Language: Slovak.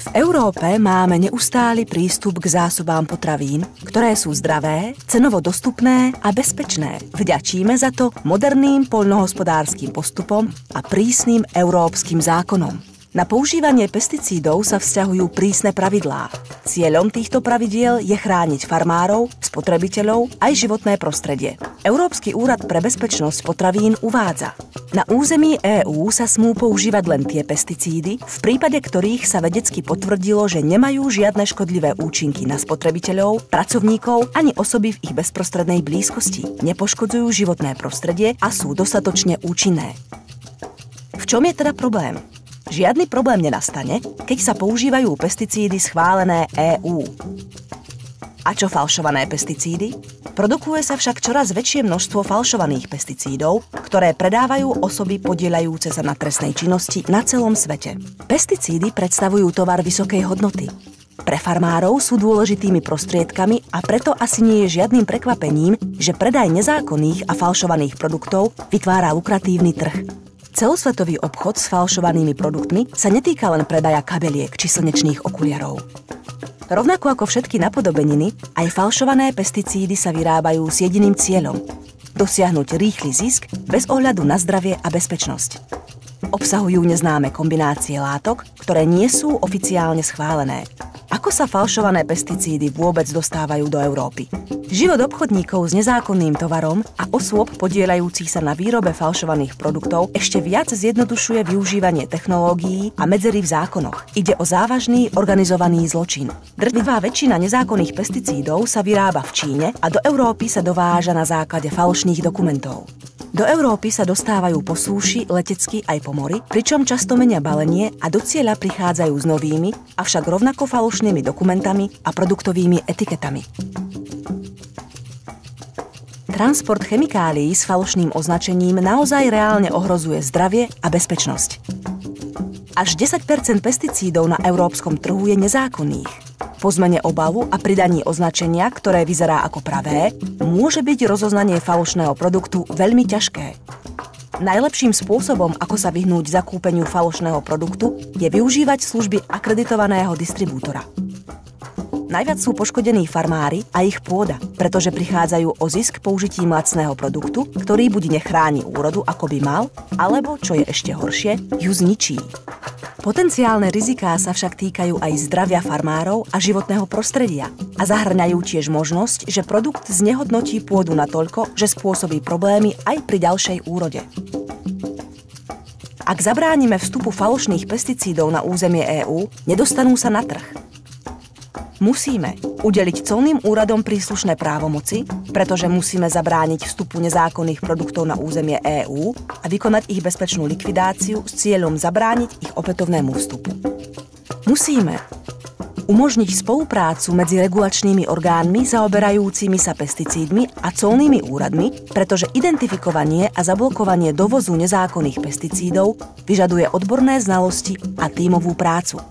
V Európe máme neustály prístup k zásobám potravín, ktoré sú zdravé, cenovo dostupné a bezpečné. Vďačíme za to moderným poľnohospodárskym postupom a prísnym európskym zákonom. Na používanie pesticídov sa vzťahujú prísne pravidlá. Cieľom týchto pravidiel je chrániť farmárov, spotrebiteľov aj životné prostredie. Európsky úrad pre bezpečnosť potravín uvádza: na území EÚ sa smú používať len tie pesticídy, v prípade ktorých sa vedecky potvrdilo, že nemajú žiadne škodlivé účinky na spotrebiteľov, pracovníkov ani osoby v ich bezprostrednej blízkosti, nepoškodzujú životné prostredie a sú dostatočne účinné. V čom je teda problém? Žiadny problém nenastane, keď sa používajú pesticídy schválené EÚ. A čo falšované pesticídy? Produkuje sa však čoraz väčšie množstvo falšovaných pesticídov, ktoré predávajú osoby podieľajúce sa na trestnej činnosti na celom svete. Pesticídy predstavujú tovar vysokej hodnoty. Pre farmárov sú dôležitými prostriedkami a preto asi nie je žiadnym prekvapením, že predaj nezákonných a falšovaných produktov vytvára lukratívny trh. Celosvetový obchod s falšovanými produktmi sa netýka len predaja kabeliek či slnečných okuliarov. Rovnako ako všetky napodobeniny, aj falšované pesticídy sa vyrábajú s jediným cieľom – dosiahnuť rýchly zisk bez ohľadu na zdravie a bezpečnosť. Obsahujú neznáme kombinácie látok, ktoré nie sú oficiálne schválené. Ako sa falšované pesticídy vôbec dostávajú do Európy? Život obchodníkov s nezákonným tovarom a osôb podieľajúcich sa na výrobe falšovaných produktov ešte viac zjednodušuje využívanie technológií a medzery v zákonoch. Ide o závažný organizovaný zločin. Drvivá väčšina nezákonných pesticídov sa vyrába v Číne a do Európy sa dováža na základe falošných dokumentov. Do Európy sa dostávajú po súši, letecky aj po mori, pričom často menia balenie a do cieľa prichádzajú s novými, avšak rovnako falošnými dokumentami a produktovými etiketami. Transport chemikálií s falošným označením naozaj reálne ohrozuje zdravie a bezpečnosť. Až 10% pesticídov na európskom trhu je nezákonných. Po zmene obalu a pridaní označenia, ktoré vyzerá ako pravé, môže byť rozoznanie falošného produktu veľmi ťažké. Najlepším spôsobom, ako sa vyhnúť zakúpeniu falošného produktu, je využívať služby akreditovaného distribútora. Najviac sú poškodení farmári a ich pôda, pretože prichádzajú o zisk použitím lacného produktu, ktorý buď nechráni úrodu, ako by mal, alebo, čo je ešte horšie, ju zničí. Potenciálne riziká sa však týkajú aj zdravia farmárov a životného prostredia a zahŕňajú tiež možnosť, že produkt znehodnotí pôdu natoľko, že spôsobí problémy aj pri ďalšej úrode. Ak zabránime vstupu falošných pesticídov na územie EÚ, nedostanú sa na trh. Musíme udeliť colným úradom príslušné právomoci, pretože musíme zabrániť vstupu nezákonných produktov na územie EÚ a vykonať ich bezpečnú likvidáciu s cieľom zabrániť ich opätovnému vstupu. Musíme umožniť spoluprácu medzi regulačnými orgánmi zaoberajúcimi sa pesticídmi a colnými úradmi, pretože identifikovanie a zablokovanie dovozu nezákonných pesticídov vyžaduje odborné znalosti a tímovú prácu.